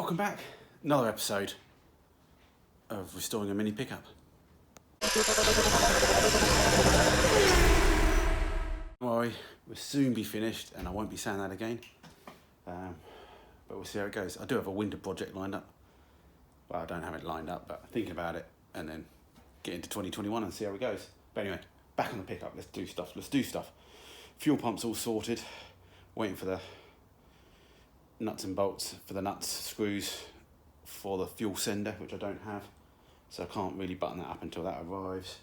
Welcome back. Another episode of restoring a mini pickup. Don't worry, we'll soon be finished, and I won't be saying that again. But we'll see how it goes. I do have a winter project lined up. Well, I don't have it lined up, but thinking about it, and then get into 2021 and see how it goes. But anyway, back on the pickup. Let's do stuff. Fuel pump's all sorted. Waiting for the nuts and bolts for the nuts, screws for the fuel sender, which I don't have, so I can't really button that up until that arrives.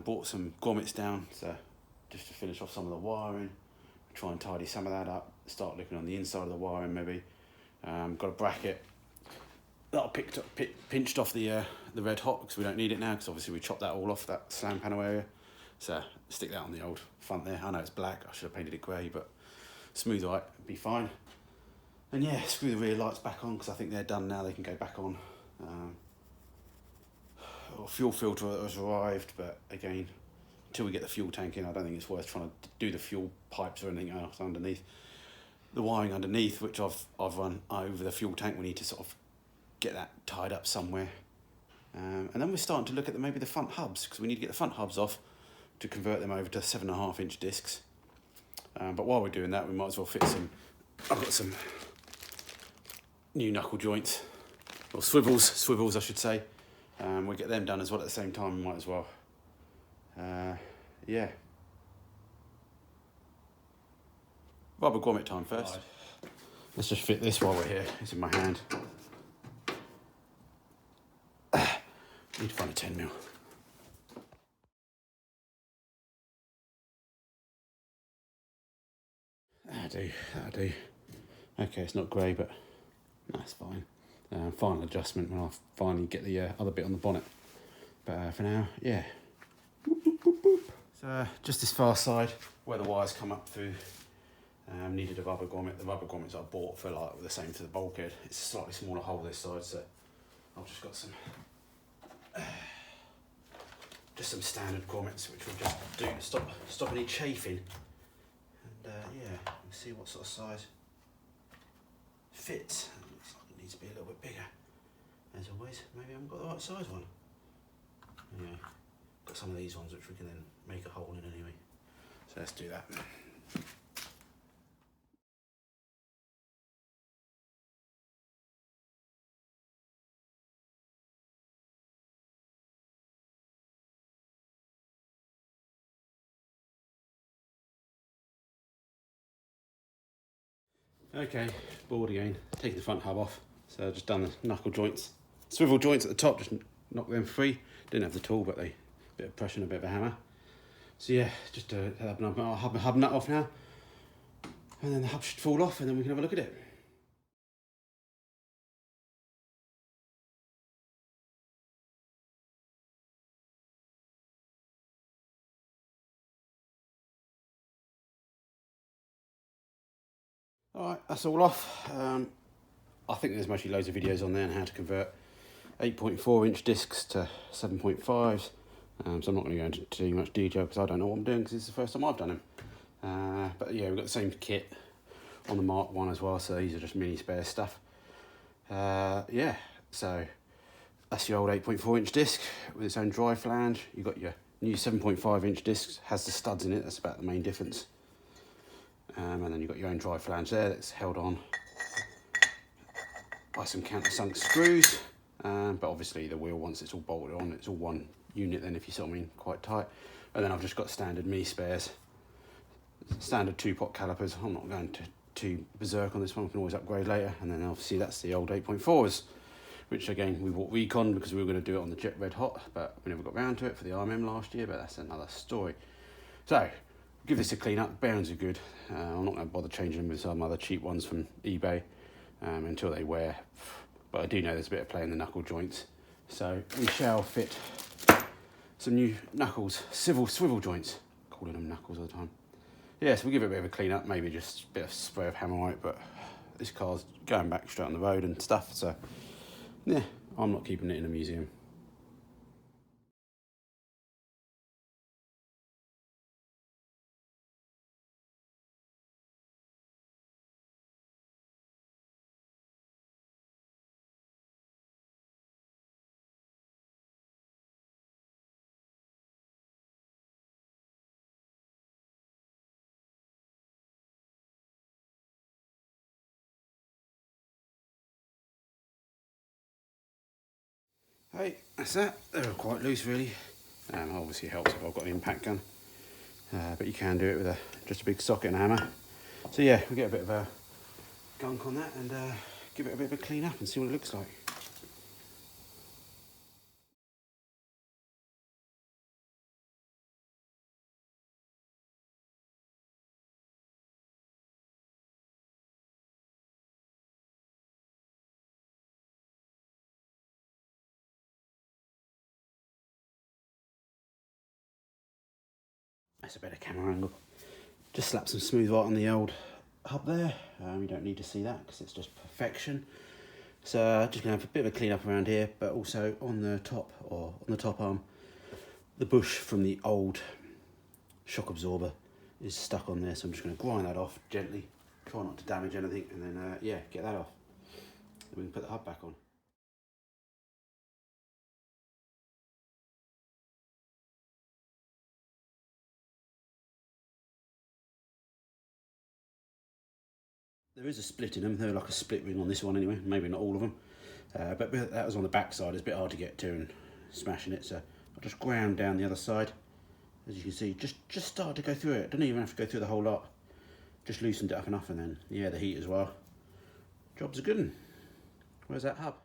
Bought some grommets down, so just to finish off some of the wiring, try and tidy some of that up, start looking on the inside of the wiring maybe. Got a bracket that I pinched off the red hot because we don't need it now, because obviously we chopped that all off, that slam panel area, so stick that on the old front there. I know it's black, I should have painted it grey, but smooth white would be fine. And yeah, screw the rear lights back on because I think they're done now, they can go back on. Fuel filter has arrived, but again, until we get the fuel tank in, I don't think it's worth trying to do the fuel pipes or anything else underneath. The wiring underneath, which I've run over the fuel tank, we need to sort of get that tied up somewhere. And then we're starting to look at maybe the front hubs, because we need to get the front hubs off to convert them over to 7.5-inch discs. But while we're doing that, we might as well fit some, I've got some new knuckle joints, or swivels I should say. We'll get them done as well at the same time, we might as well. Yeah. Rubber grommet time first. Right. Let's just fit this while we're here, it's in my hand. Need to find a 10mm. That'll do. Okay, it's not grey, but that's fine. Final adjustment when I finally get the other bit on the bonnet. But for now, yeah. So just this far side where the wires come up through, needed a rubber grommet. The rubber grommets I bought for like the same to the bulkhead. It's a slightly smaller hole this side, so I've just got some standard grommets which we'll just do to stop any chafing. And yeah, we'll see what sort of size fits. Looks like it needs to be a little bit bigger. As always, maybe I haven't got the right size one. Anyway, got some of these ones which we can then make a hole in anyway. So let's do that. Okay, board again, taking the front hub off. So I've just done the knuckle joints. Swivel joints at the top, just knock them free. Didn't have the tool, but a bit of pressure and a bit of a hammer. So yeah, just I'll hub nut off now. And then the hub should fall off and then we can have a look at it. Alright, that's all off. I think there's mostly loads of videos on there on how to convert 8.4-inch discs to 7.5s. So I'm not going to go into too much detail because I don't know what I'm doing, because it's the first time I've done them. But yeah, we've got the same kit on the Mark 1 as well, so these are just minispares stuff. Yeah, so that's your old 8.4-inch disc with its own dry flange. You've got your new 7.5-inch disc, has the studs in it, that's about the main difference. And then you've got your own dry flange there that's held on by some countersunk screws. But obviously the wheel, once it's all bolted on, it's all one unit then, if you see what I mean, quite tight. And then I've just got standard minispares, standard 2-pot calipers. I'm not going to berserk on this one, we can always upgrade later. And then obviously that's the old 8.4s, which again we bought recon because we were going to do it on the Jet Red Hot, but we never got round to it for the RMM last year, but that's another story. So give this a clean up. Bearings are good. I'm not going to bother changing them with some other cheap ones from eBay until they wear. But I do know there's a bit of play in the knuckle joints. So we shall fit some new knuckles, swivel joints. Calling them knuckles all the time. Yeah, so we'll give it a bit of a clean up, maybe just a bit of spray of Hammerite, but this car's going back straight on the road and stuff, so yeah, I'm not keeping it in a museum. Hey, that's that. They were quite loose really. Obviously it helps if I've got an impact gun. But you can do it with just a big socket and hammer. So yeah, we'll get a bit of a gunk on that and give it a bit of a clean up and see what it looks like. That's a better camera angle. Just slap some smooth white on the old hub there. You don't need to see that because it's just perfection. So just gonna have a bit of a clean up around here, but also on the top arm, the bush from the old shock absorber is stuck on there. So I'm just gonna grind that off gently, try not to damage anything, and then yeah, get that off. Then we can put the hub back on. There is a split in them. They're like a split ring on this one anyway. Maybe not all of them, but that was on the back side. It's a bit hard to get to and smashing it. So I'll just ground down the other side. As you can see, just started to go through it. Don't even have to go through the whole lot. Just loosened it up enough, and then yeah, the heat as well. Job's a good one. Where's that hub?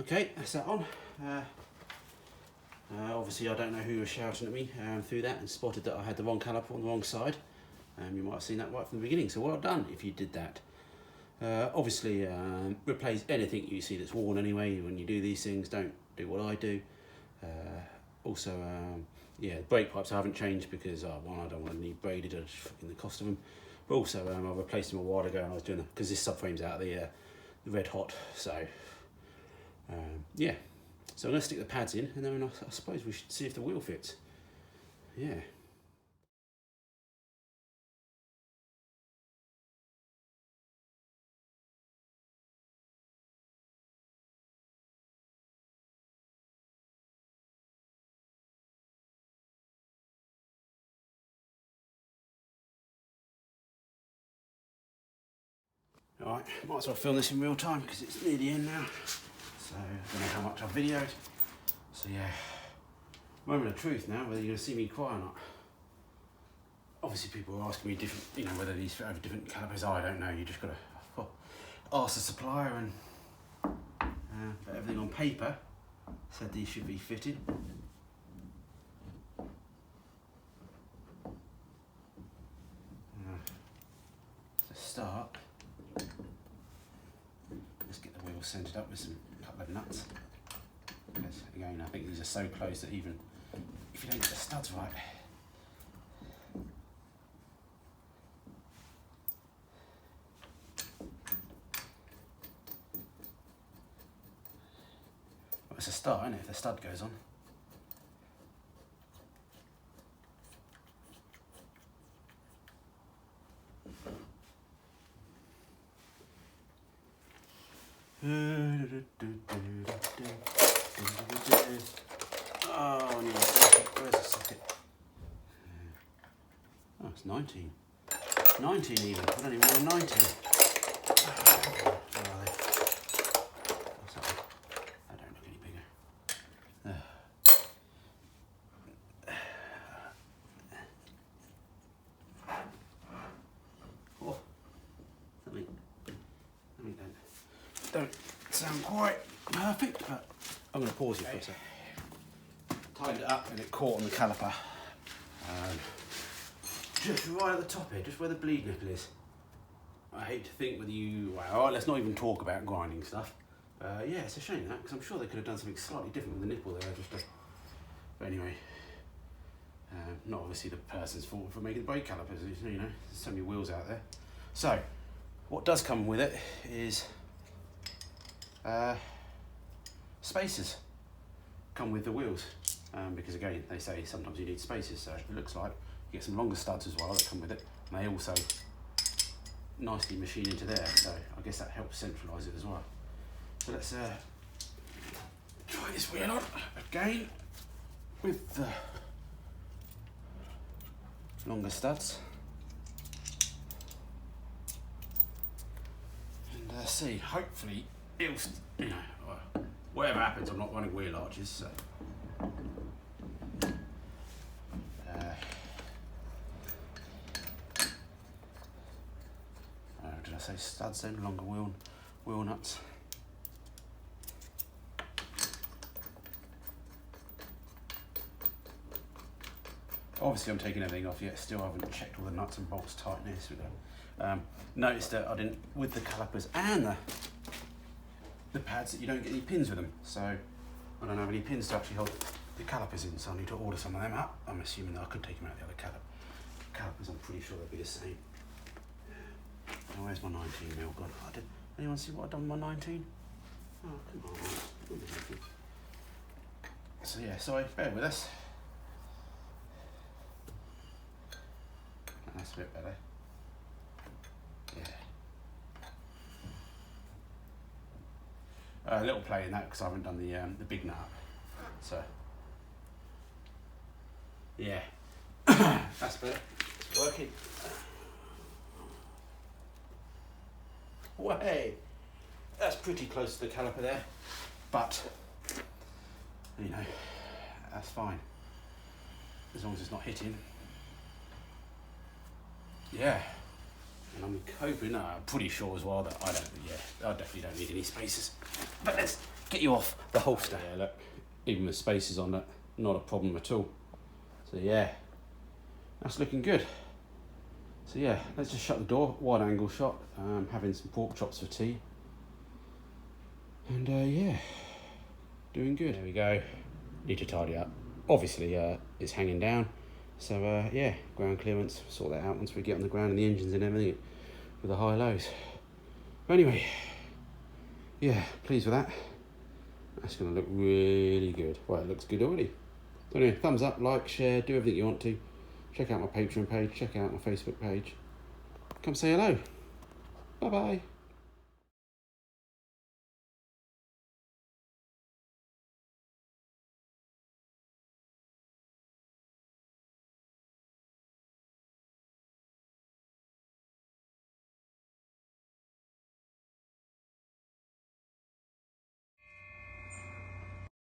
Okay, that's that on. Obviously I don't know who was shouting at me through that and spotted that I had the wrong caliper on the wrong side. You might have seen that right from the beginning, so well done if you did that. Obviously replace anything you see that's worn anyway. When you do these things, don't do what I do. Also, yeah, brake pipes I haven't changed because one, I don't want to need braided, or fucking the cost of them. But also I replaced them a while ago, and I was doing them because this subframe's out of the red hot, so yeah. So I'm going to stick the pads in, and then I suppose we should see if the wheel fits. Yeah. Alright, might as well film this in real time because it's near the end now. So I don't know how much I've videoed. So yeah, moment of truth now, whether you're going to see me cry or not. Obviously people are asking me different, you know, whether these fit over different calipers. I don't know, you just got to ask the supplier, and but everything on paper said these should be fitted. To start, let's get the wheel centered up with some couple of nuts. Because again, I think these are so close that even if you don't get the studs right, well, it's a start, isn't it, if the stud goes on. Oh, where's the socket? Oh, it's 19. 19 even. I don't even know 19. Oh, I don't look any bigger. Oh, something don't sound quite perfect, but I'm going to pause it for a sec. Tightened it up and it caught on the caliper. Just right at the top here, just where the bleed nipple is. I hate to think whether you, well, let's not even talk about grinding stuff. Yeah, it's a shame that, because I'm sure they could have done something slightly different with the nipple there. But anyway, not obviously the person's fault for making the brake calipers, you know, there's so many wheels out there. So, what does come with it is spacers come with the wheels, because again, they say sometimes you need spacers, so it looks like You get some longer studs as well that come with it, and they also nicely machine into there, so I guess that helps centralise it as well. So let's try this wheel on again with the longer studs and see, hopefully it'll, you know, whatever happens, I'm not running wheel arches, so did I say studs then? Longer wheel nuts. Obviously I'm taking everything off yet, still haven't checked all the nuts and bolts tightness with them. Noticed that I didn't, with the calipers and the pads, that you don't get any pins with them, so I don't have any pins to actually hold the calipers in, so I need to order some of them out. I'm assuming that I could take them out the other calipers, I'm pretty sure they'll be the same. Now where's my 19mm gone? Anyone see what I've done with my 19? Oh, come on. So yeah, sorry, bear with us. That's a bit better. Yeah. A little play in that because I haven't done the big nut. So yeah, that's better. It's working. Way. That's pretty close to the caliper there, but you know, that's fine as long as it's not hitting. Yeah, and I'm hoping, I'm pretty sure as well that I definitely don't need any spacers. But let's get you off the holster. Yeah, look, even with spacers on that, not a problem at all. So yeah, that's looking good. So yeah, let's just shut the door, wide angle shot, having some pork chops for tea. And yeah, doing good. There we go, need to tidy up. Obviously it's hanging down. So yeah, ground clearance, sort that out once we get on the ground and the engines and everything with the high lows. But anyway, yeah, pleased with that. That's going to look really good. Well, it looks good already. So anyway, thumbs up, like, share, do everything you want to. Check out my Patreon page, check out my Facebook page. Come say hello. Bye-bye.